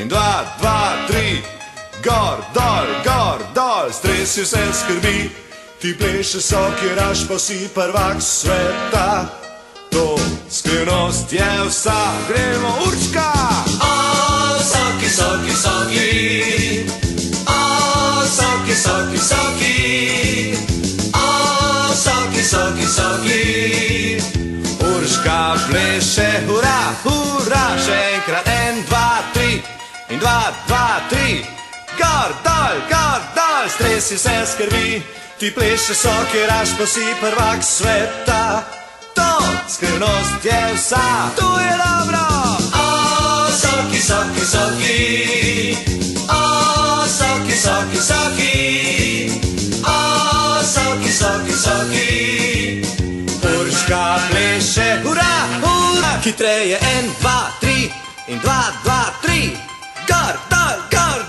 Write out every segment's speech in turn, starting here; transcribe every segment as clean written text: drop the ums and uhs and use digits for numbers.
in 2, 2, 3. Gor, dol, stresi vse skrbi. Ti plešeš soki, raš pa si prvak sveta. To skrivnost je vsa, gremo Urška! Soki, soki, soki. Soki, soki, soki. Soki, soki, soki. Urška pleše, hura, hura. Še enkrat, 1, 2, 3. In 2, 2, 3. Gor, dol, stresi vse skrbi. Ti plešeš soki, raš pa si prvak sveta. To skrivnost je vsa, to je dobro. Soki, soki, soki. Soki, soki, soki. Soki, soki, soki. Urška pleše, hura, hura. Hitreje, 1, 2, 3. In 2, 2, 3. Gor,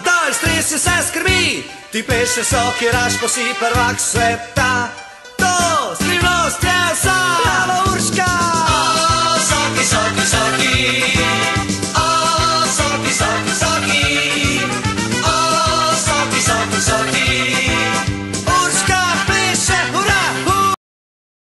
dol, stresi vse skrbi. Ti plešeš soki, raš pa si prvak sveta.